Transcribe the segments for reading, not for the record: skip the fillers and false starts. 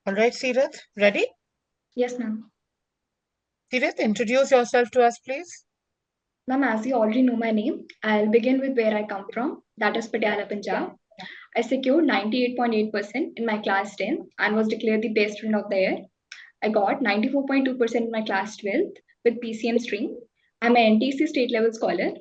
All right, Seerath, ready? Yes, ma'am. Seerath, introduce yourself to us, please. Ma'am, as you already know my name, I'll begin with where I come from, that is Patiala, Punjab. I secured 98.8% in my class 10 and was declared the best student of the year. I got 94.2% in my class 12 with PCM stream. I'm an NTC state level scholar.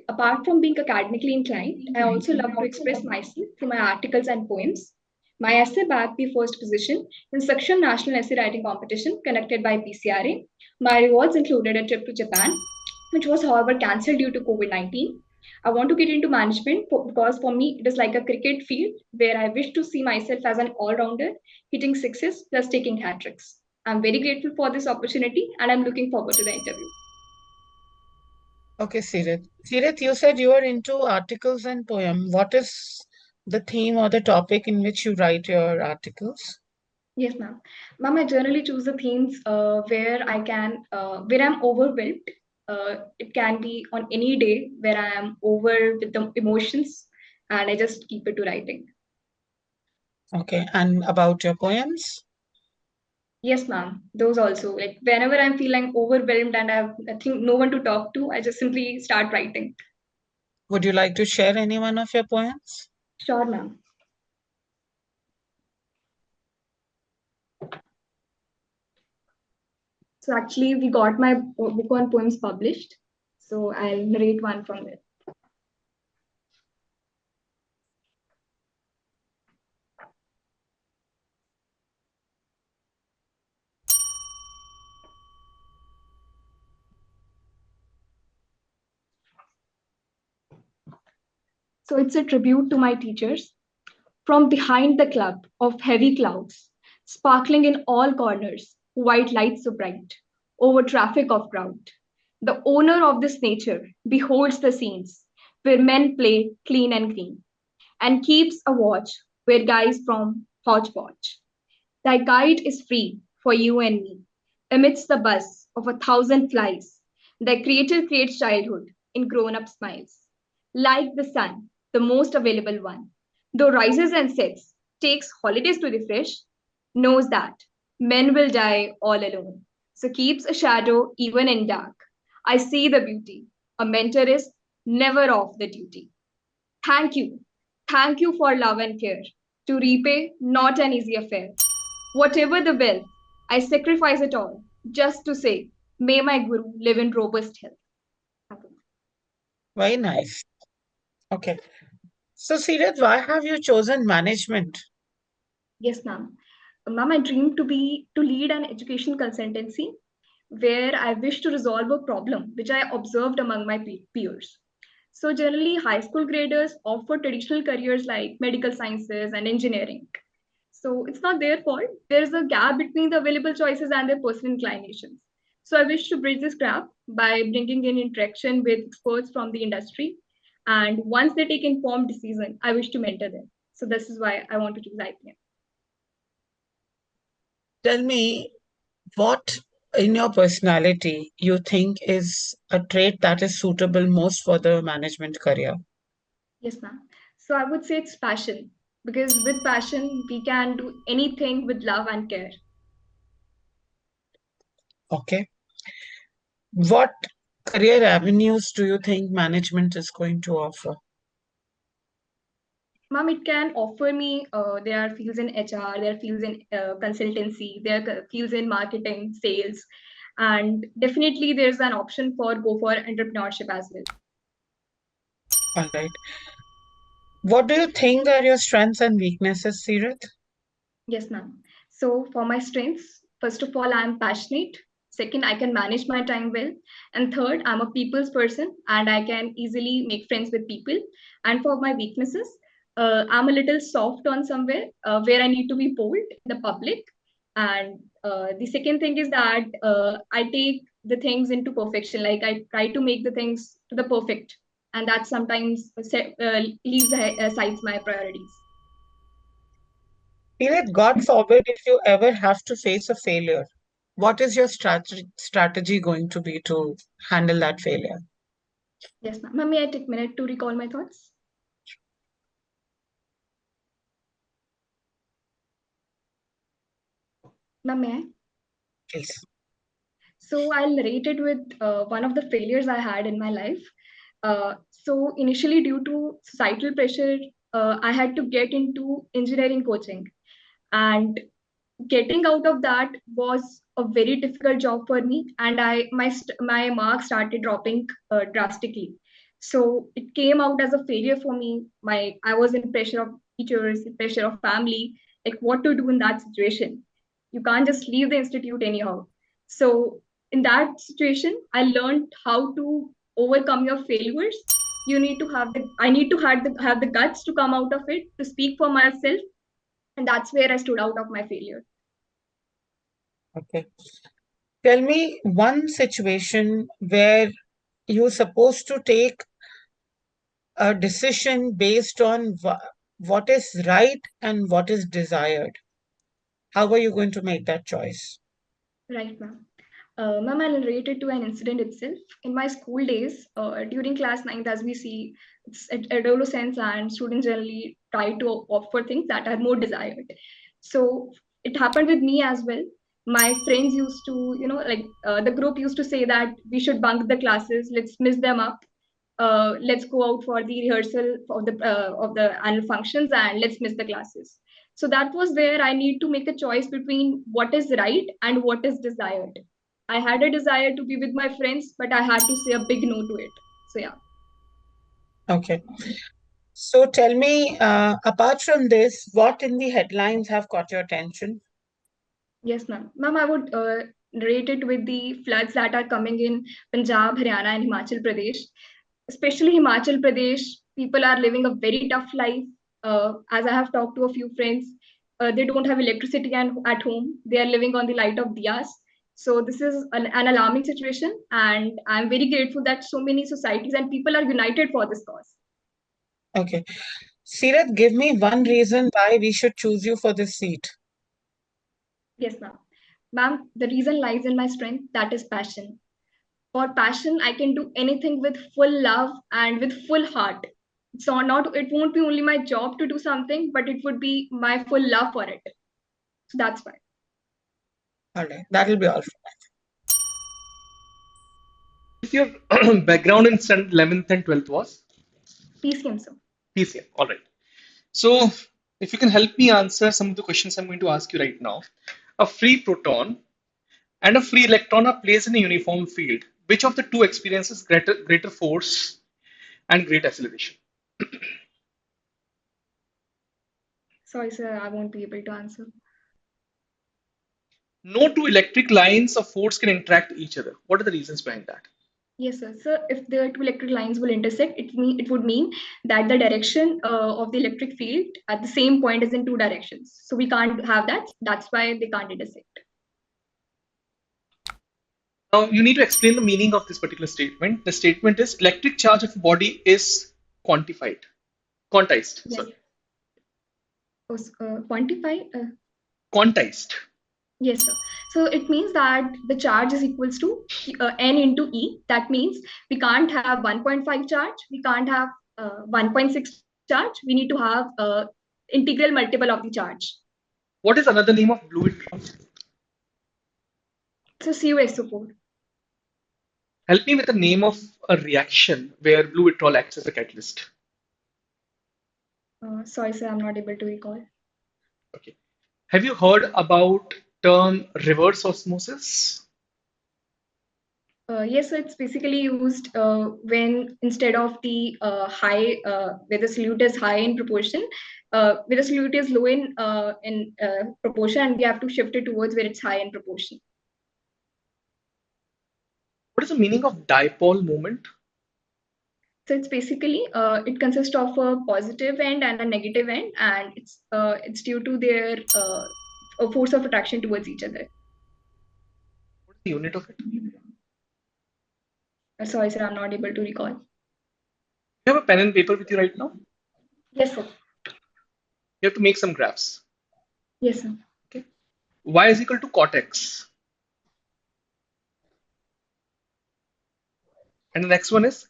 Apart from being academically inclined, I also love to express myself through my articles and poems. My essay bagged the first position in Section National Essay Writing Competition conducted by PCRA. My rewards included a trip to Japan, which was, however, cancelled due to COVID 19. I want to get into management because for me, it is like a cricket field where I wish to see myself as an all rounder, hitting sixes plus taking hat tricks. I'm very grateful for this opportunity and I'm looking forward to the interview. Okay, Seerath. Seerath, you said you are into articles and poem. What is the theme or the topic in which you write your articles? Yes, ma'am. Ma'am, I generally choose the themes where I'm overwhelmed. It can be on any day where I am over with the emotions and I just keep it to writing. Okay, and about your poems? Yes, ma'am. Those also. Like whenever I'm feeling overwhelmed and I have nothing, no one to talk to, I just simply start writing. Would you like to share any one of your poems? Sure, ma'am. So actually, we got my book on poems published. So I'll narrate one from it. So it's a tribute to my teachers. From behind the club of heavy clouds, sparkling in all corners, white lights so bright, over traffic of crowd. The owner of this nature beholds the scenes where men play clean and green, and keeps a watch where guys from hodgepodge. Thy guide is free for you and me, amidst the buzz of 1,000 flies. Thy creator creates childhood in grown up smiles. Like the sun, the most available one, though rises and sets, takes holidays to refresh, knows that men will die all alone. So keeps a shadow even in dark. I see the beauty. A mentor is never off the duty. Thank you. Thank you for love and care. To repay, not an easy affair. Whatever the wealth, I sacrifice it all just to say, may my Guru live in robust health. Very nice. Okay. So, Seerath, why have you chosen management? Yes, ma'am. Ma'am, I dream to lead an education consultancy where I wish to resolve a problem which I observed among my peers. So generally, high school graders opt for traditional careers like medical sciences and engineering. So it's not their fault. There's a gap between the available choices and their personal inclinations. So I wish to bridge this gap by bringing in interaction with experts from the industry. And once they take informed decision, I wish to mentor them. So this is why I want to choose IPM. Tell me what in your personality you think is a trait that is suitable most for the management career. Yes, ma'am. So I would say it's passion because with passion, we can do anything with love and care. Okay. What career avenues do you think management is going to offer? Ma'am, it can offer me, there are fields in HR, there are fields in consultancy, there are fields in marketing, sales, and definitely there's an option for go for entrepreneurship as well. All right. What do you think are your strengths and weaknesses, Seerath? Yes, ma'am. So for my strengths, first of all, I'm passionate. Second, I can manage my time well. And third, I'm a people's person and I can easily make friends with people. And for my weaknesses, I'm a little soft on somewhere where I need to be bold in the public. And the second thing is that I take the things into perfection. Like I try to make the things to the perfect. And that sometimes leaves aside my priorities. Seerath, God forbid if you ever have to face a failure, what is your strategy going to be to handle that failure? Yes, ma'am. Ma'am, may I take a minute to recall my thoughts? Ma'am, may I? Please. So I'll narrate it with one of the failures I had in my life. So initially, due to societal pressure, I had to get into engineering coaching, and getting out of that was a very difficult job for me, and my marks started dropping drastically. So it came out as a failure for me. My I was in pressure of teachers, pressure of family, like what to do in that situation. You can't just leave the institute anyhow. So in that situation, I learned how to overcome your failures. You need to have the I need to have the guts to come out of it, to speak for myself, and that's where I stood out of my failure. Okay. Tell me one situation where you're supposed to take a decision based on what is right and what is desired. How are you going to make that choice? Right, ma'am. Ma'am, I'll relate it to an incident itself. In my school days, during class ninth, as we see, it's adolescence and students generally try to opt for things that are more desired. So it happened with me as well. My friends used to, the group used to say that we should bunk the classes, let's miss them up, let's go out for the rehearsal of the annual functions, and let's miss the classes. So that was where I need to make a choice between what is right and what is desired. I had a desire to be with my friends, but I had to say a big no to it. So yeah. Okay. So tell me, apart from this, what in the headlines have caught your attention? Yes, ma'am. Ma'am, I would rate it with the floods that are coming in Punjab, Haryana, and Himachal Pradesh. Especially Himachal Pradesh, people are living a very tough life. As I have talked to a few friends, they don't have electricity at home. They are living on the light of diyas. So this is an alarming situation, and I'm very grateful that so many societies and people are united for this cause. Okay. Seerat, give me one reason why we should choose you for this seat. Yes, ma'am. Ma'am, the reason lies in my strength, that is passion. For passion, I can do anything with full love and with full heart. So not it won't be only my job to do something, but it would be my full love for it. So that's why. All right. That'll be all. If your background in 11th and 12th was PCM, sir. PCM, all right. So, if you can help me answer some of the questions I'm going to ask you right now. A free proton and a free electron are placed in a uniform field. Which of the two experiences greater force and great acceleration? Sorry, sir, I won't be able to answer. No two electric lines of force can interact each other. What are the reasons behind that? Yes, sir. So if the two electric lines will intersect, it would mean that the direction of the electric field at the same point is in two directions. So we can't have that. That's why they can't intersect. Now, you need to explain the meaning of this particular statement. The statement is electric charge of a body is quantified, quantized, Yes. sorry, Quantify. quantized. Yes, sir. So it means that the charge is equals to n into e. That means we can't have 1.5 charge. We can't have 1.6 charge. We need to have integral multiple of the charge. What is another name of blue electron? So COS support. Help me with the name of a reaction where blue withdrawal acts as a catalyst. Sorry, sir, I'm not able to recall. Okay. Have you heard about term reverse osmosis? Yes, so it's basically used when instead of the where the solute is high in proportion, where the solute is low in proportion, and we have to shift it towards where it's high in proportion. What is the meaning of dipole moment? So it's basically it consists of a positive end and a negative end, and it's due to their a force of attraction towards each other. What is the unit of it? You Sorry, sir, I'm not able to recall. have a pen and paper with you right now? Yes, sir. You have to make some graphs. Yes, sir. Okay. Y is equal to cot x. And the next one is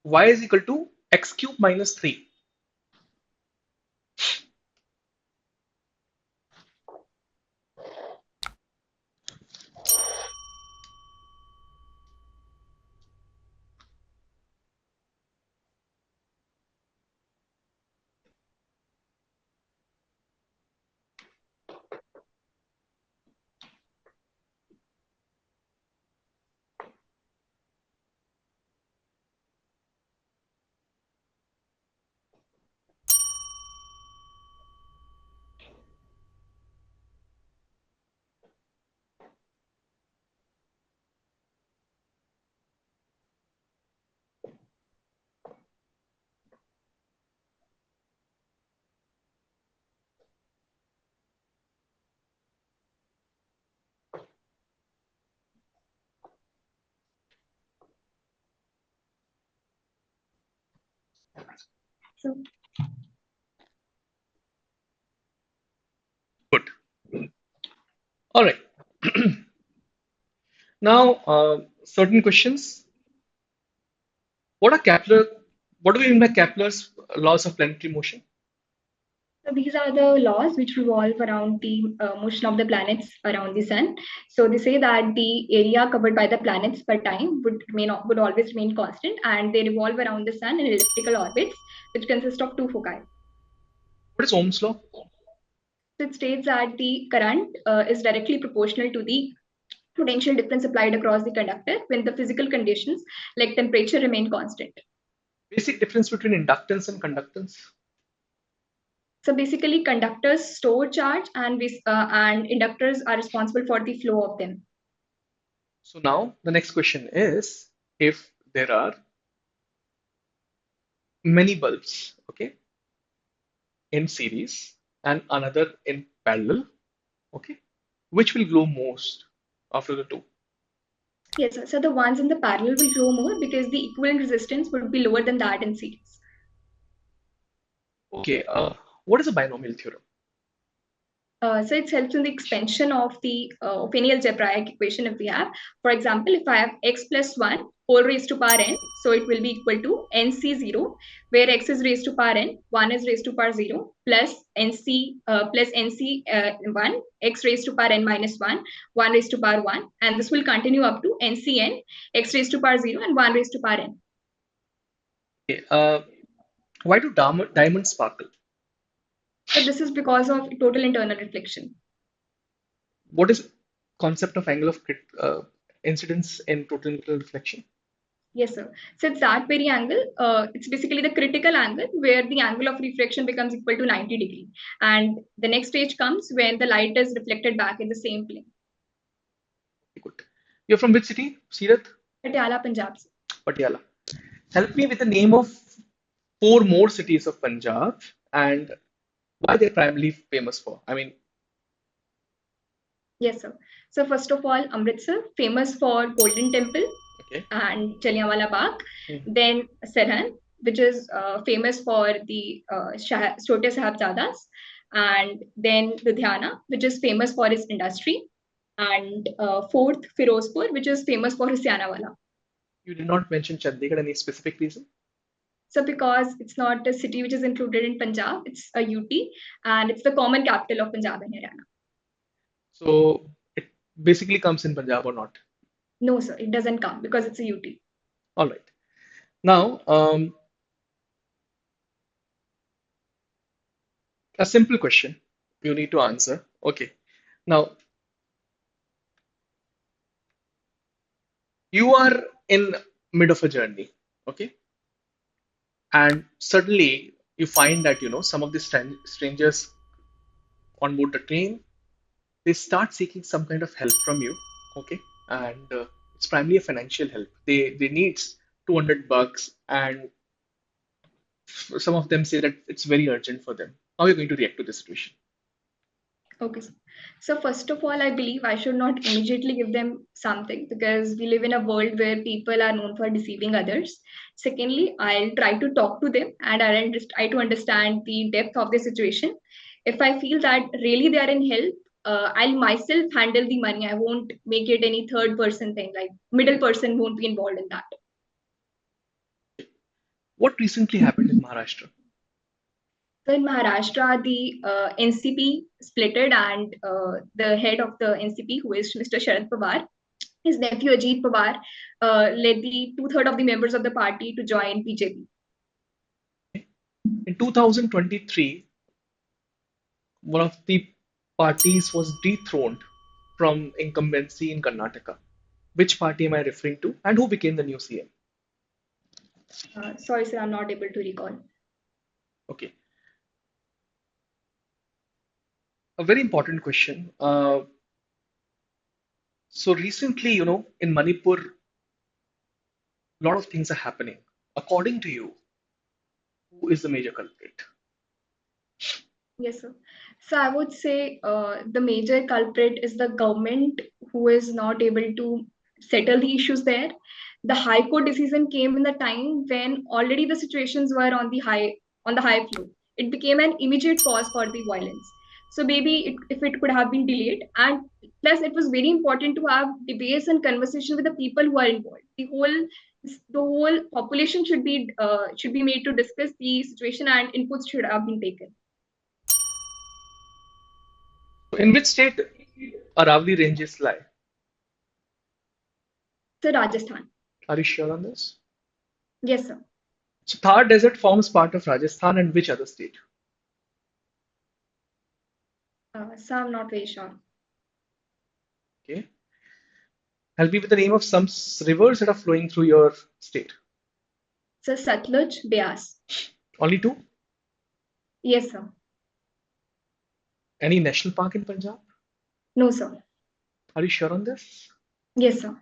y is equal to x cube minus 3. So Good. All right. Now, certain questions. What are Kepler? What do we mean by Kepler's laws of planetary motion? So these are the laws which revolve around the motion of the planets around the sun. So they say that the area covered by the planets per time would always remain constant, and they revolve around the sun in elliptical orbits, which consist of two foci. What is Ohm's law? So it states that the current is directly proportional to the potential difference applied across the conductor when the physical conditions like temperature remain constant. Basic difference between inductance and conductance. So basically, conductors store charge, and inductors are responsible for the flow of them. So now the next question is, if there are many bulbs, okay, in series and another in parallel, okay, which will glow most after the two? Yes, sir. So the ones in the parallel will grow more because the equivalent resistance would be lower than that in series. Okay, what is a binomial theorem? So it helps in the expansion of of any algebraic equation if we have. For example, if I have x plus 1 whole raised to power n, so it will be equal to nc0, where x is raised to power n, 1 is raised to power 0, plus nc1, x raised to power n minus 1, 1 raised to power 1, and this will continue up to ncn, x raised to power 0, and 1 raised to power n. Okay, why do diamonds sparkle? So this is because of total internal reflection. What is concept of angle of incidence in total reflection? Yes, sir. So it's that very angle. It's basically the critical angle where the angle of reflection becomes equal to 90 degree. And the next stage comes when the light is reflected back in the same plane. Good. You're from which city, Seerat? Patiala, Punjab. Patiala. Help me with the name of four more cities of Punjab and why they're primarily famous for. I mean, Yes, sir. So first of all, Amritsar, famous for Golden Temple okay. and Jallianwala Bagh. Mhm. Then Sirhind, which is famous for the Chote Sahibzadas. And then Ludhiana, which is famous for its industry. And fourth, Firozpur, which is famous for his Sianawala. You did not mention Chandigarh. Any specific reason? So because it's not a city which is included in Punjab, it's a UT, and it's the common capital of Punjab and Haryana. So it basically comes in Punjab or not? No, sir, it doesn't come because it's a UT. All right. Now, a simple question you need to answer. Okay. Now, you are in mid of a journey. Okay. And suddenly you find that, some of the strangers on board the train, they start seeking some kind of help from you. Okay. And it's primarily a financial help. They need 200 bucks and some of them say that it's very urgent for them. How are you going to react to this situation? Okay. So first of all, I believe I should not immediately give them something because we live in a world where people are known for deceiving others. Secondly, I'll try to talk to them and I'll try to understand the depth of the situation. If I feel that really they are in help, I'll myself handle the money. I won't make it any third person thing, like middle person won't be involved in that. What recently happened in Maharashtra? So in Maharashtra, the NCP splitted, and the head of the NCP, who is Mr. Sharad Pawar, his nephew Ajit Pawar, led the two-thirds of the members of the party to join BJP. In 2023, one of the parties was dethroned from incumbency in Karnataka. Which party am I referring to, and who became the new CM? Sorry, sir, I'm not able to recall. Okay, a very important question. So recently, in Manipur, a lot of things are happening. According to you, who is the major culprit? Yes, sir. So I would say the major culprit is the government who is not able to settle the issues there. the High Court decision came in the time when already the situations were on the high floor. It became an immediate cause for the violence. So maybe if it could have been delayed, and plus it was very important to have debates and conversation with the people who are involved. The whole population should be made to discuss the situation, and inputs should have been taken. In which state Aravalli ranges lie? So Rajasthan. Are you sure on this? Yes, sir. So Thar Desert forms part of Rajasthan and which other state? So I'm not very sure. Okay. Help me with the name of some rivers that are flowing through your state. So Satluj, Beas. Only two? Yes, sir. Any national park in Punjab? No, sir. Are you sure on this? Yes, sir.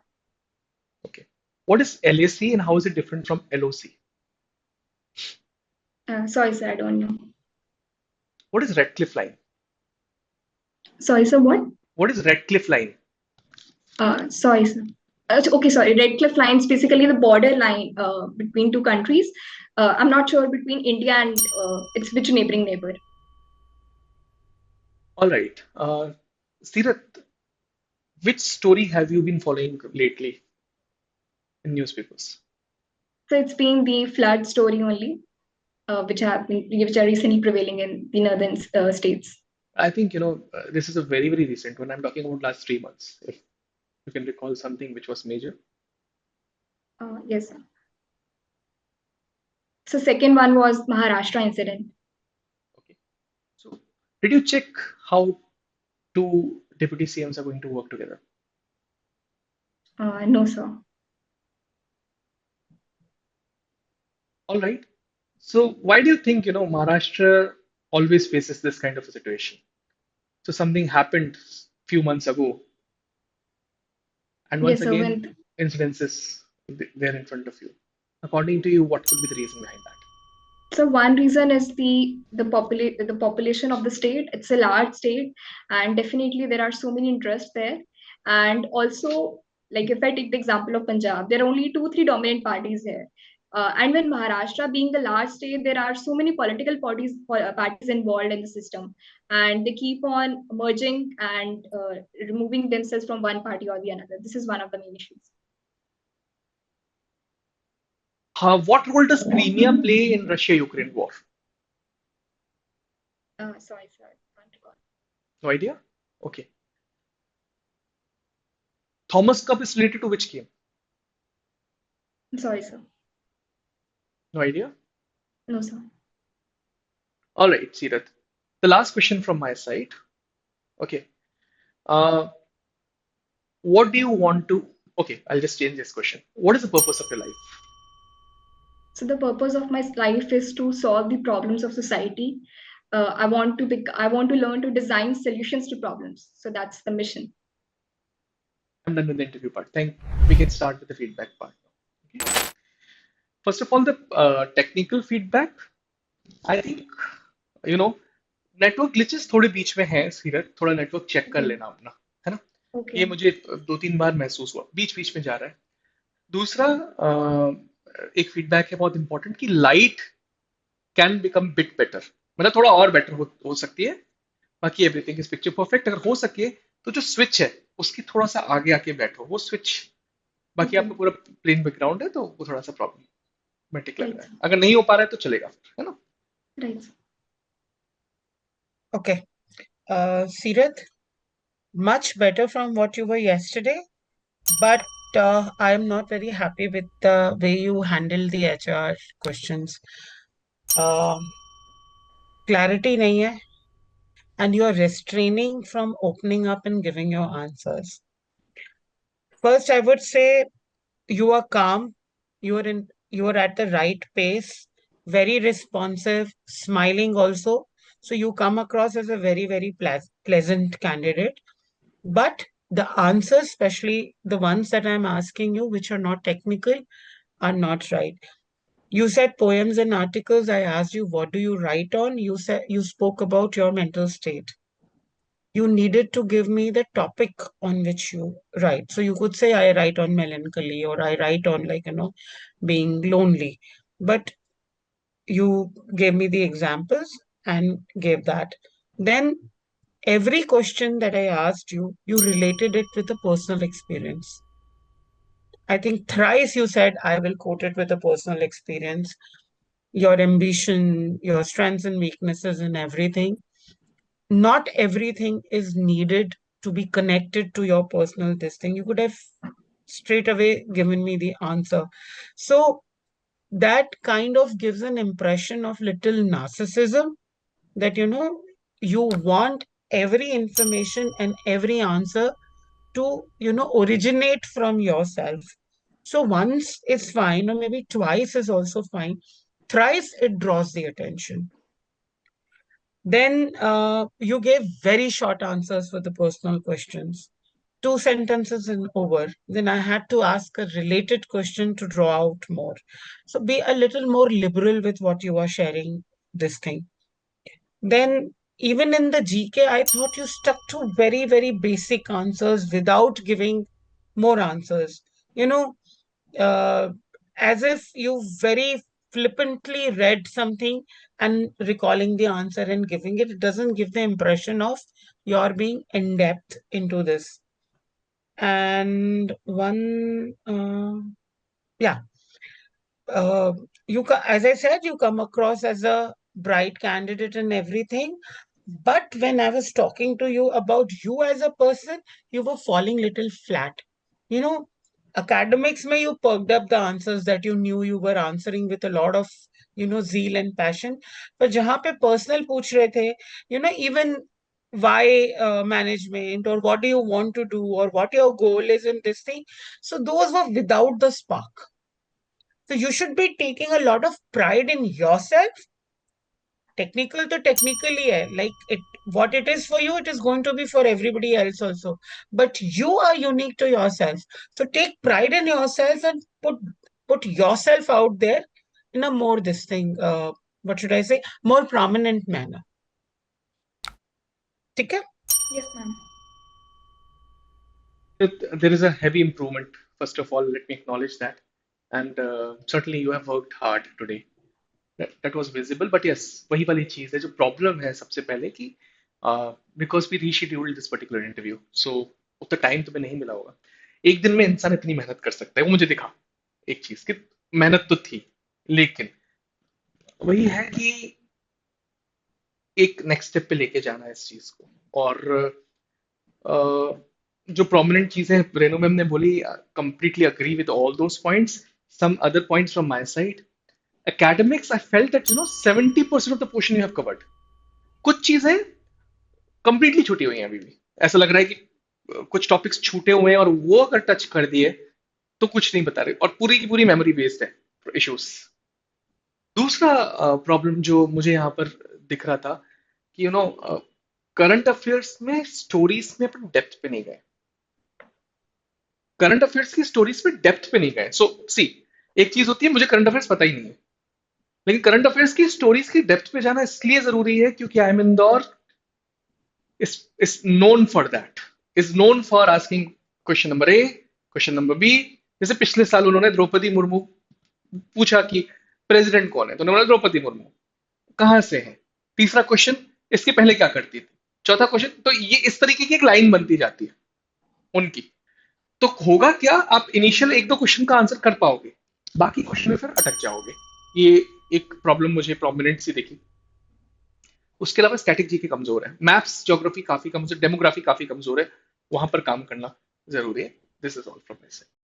Okay. What is LAC and how is it different from LOC? Sorry, sir, I don't know. What is Red Cliff Line? Sorry, sir, what? What is Red Cliff Line? Sorry, sir. Okay, sorry. Red Cliff Line is basically the border line between two countries. I'm not sure between India and its which neighboring neighbor. All right. Seerat, which story have you been following lately in newspapers? So it's been the flood story only, which are recently prevailing in the northern states. I think, this is a very, very recent one. I'm talking about last 3 months, if you can recall something which was major. Yes, sir. So second one was Maharashtra incident. Okay. So, did you check how two deputy CMs are going to work together? No, sir. All right. So, why do you think, Maharashtra always faces this kind of a situation? So, something happened few months ago, and once Yes, sir. again, incidences there in front of you. According to you, what could be the reason behind that? So one reason is the population of the state. It's a large state, and definitely there are so many interests there. And also, like if I take the example of Punjab, there are only two, three dominant parties here. And when Maharashtra being the large state, there are so many political parties involved in the system, and they keep on merging and removing themselves from one party or the another. This is one of the main issues. What role does Crimea play in Russia-Ukraine war? Sorry, sir. Can't recall. No idea? Okay. Thomas Cup is related to which game? Sorry, sir. No idea? No, sir. All right, Seerat. The last question from my side. Okay. Uh, what do you want to? Okay, I'll just change this question. What is the purpose of your life? So the purpose of my life is to solve the problems of society. I want to learn to design solutions to problems. So that's the mission. I'm done with the interview part. We can start with the feedback part. Okay. First of all, the technical feedback. I think network glitches थोड़े बीच में हैं सीरत थोड़ा network check कर Okay. लेना अपना है ना Okay. ये मुझे 2-3 बार महसूस हुआ बीच बीच में जा रहा है दूसरा एक फीडबैक है बहुत इंपॉर्टेंट कि light can become bit better मतलब थोड़ा और बेटर हो सकती है बाकी एवरीथिंग इज पिक्चर परफेक्ट अगर हो सके तो जो स्विच है उसकी थोड़ा सा आगे आके बैठो वो स्विच बाकी Okay. आपका पूरा प्लेन बैकग्राउंड है तो वो थोड़ा सा प्रॉब्लमेटिक लग Right. रहा है अगर नहीं हो पा रहा है तो चलेगा है ना Right. Okay. Seerath, much better from what you were yesterday, but I am not very happy with the way you handled the HR questions. Clarity nahi hai, and you are restraining from opening up and giving your answers. First, I would say you are calm, you are at the right pace, very responsive, smiling also. So you come across as a very, very pleasant candidate. But the answers, especially the ones that I'm asking you, which are not technical, are not right. You said poems and articles. I asked you, what do you write on? You spoke about your mental state. you needed to give me the topic on which you write. So you could say, I write on melancholy, or I write on, like, being lonely. But you gave me the examples and gave that. Then every question that I asked you, you related it with a personal experience. I think thrice you said, I will quote it with a personal experience, your ambition, your strengths and weaknesses, and everything. Not everything is needed to be connected to your personal this thing. You could have straight away given me the answer. So that kind of gives an impression of little narcissism, that you want every information and every answer to originate from yourself. So once is fine, or maybe twice is also fine. Thrice it draws the attention. Then you gave very short answers for the personal questions, two sentences and over. Then I had to ask a related question to draw out more. So be a little more liberal with what you are sharing, this thing. Then, even in the GK, I thought you stuck to very, very basic answers without giving more answers. You know, uh, as if you very flippantly read something and recalling the answer and giving it. It doesn't give the impression of you're being in depth into this. And one, yeah, uh, as I said, you come across as a bright candidate and everything. But when I was talking to you about you as a person, you were falling little flat. You know, academics may you perked up the answers that you knew you were answering with a lot of zeal and passion. But जहाँ पे personal पूछ रहे थे, even why management, or what do you want to do, or what your goal is in this thing. So those were without the spark. So you should be taking a lot of pride in yourself. Technical to technically hai. Like what it is for you, it is going to be for everybody else also. But you are unique to yourself. So take pride in yourself and put yourself out there in a more this thing. What should I say? More prominent manner. ठीक है? Yes, ma'am. There is a heavy improvement. First of all, let me acknowledge that. And certainly you have worked hard today. That was visible. But yes, वही वाली चीज है जो problem है सबसे पहले कि because we rescheduled this particular interview so उतना टाइम तुम्हें नहीं मिला होगा एक दिन में इंसान इतनी मेहनत कर सकता है वो मुझे दिखा एक चीज कि मेहनत तो थी लेकिन वही है कि एक नेक्स्ट स्टेप पे लेके जाना है इस चीज को और जो प्रोमिनेंट चीजें रेनू मैम ने बोली completely agree with all those points some other points from my side academics I felt that 70% of the portion you have covered कुछ चीजें कंप्लीटली छूटी हुई हैं अभी भी ऐसा लग रहा है कि कुछ टॉपिक्स छूटे हुए हैं और वो अगर टच कर दिए तो कुछ नहीं बता रहे और पूरी की पूरी मेमोरी बेस्ड है इश्यूज दूसरा प्रॉब्लम जो मुझे यहाँ पर दिख रहा था कि करंट अफेयर्स में स्टोरीज में अपन डेप्थ पे नहीं गए करंट अफेयर्स की स्टोरीज पे डेप्थ पे नहीं गए सो सी एक चीज होती है मुझे करंट अफेयर्स पता ही नहीं है लेकिन करंट अफेयर्स की स्टोरीज की डेप्थ पे जाना इसलिए जरूरी है क्योंकि IIM Indore is known for that is known for asking question number A question number B जैसे पिछले साल उन्होंने द्रौपदी मुर्मू पूछा कि प्रेसिडेंट कौन है तो उन्होंने द्रौपदी मुर्मू कहां से है तीसरा क्वेश्चन इसके पहले क्या करती थी चौथा क्वेश्चन तो ये इस तरीके की एक लाइन बनती जाती है उनकी तो होगा क्या आप इनिशियल एक दो क्वेश्चन का आंसर कर पाओगे बाकी क्वेश्चन में फिर अटक जाओगे ये एक प्रॉब्लम मुझे प्रोमिनेंट सी दिखी उसके अलावा स्टैटिक जीके कमजोर है मैप्स ज्योग्राफी काफी कमजोर डेमोग्राफी काफी कमजोर है वहां पर काम करना जरूरी है this is all from my side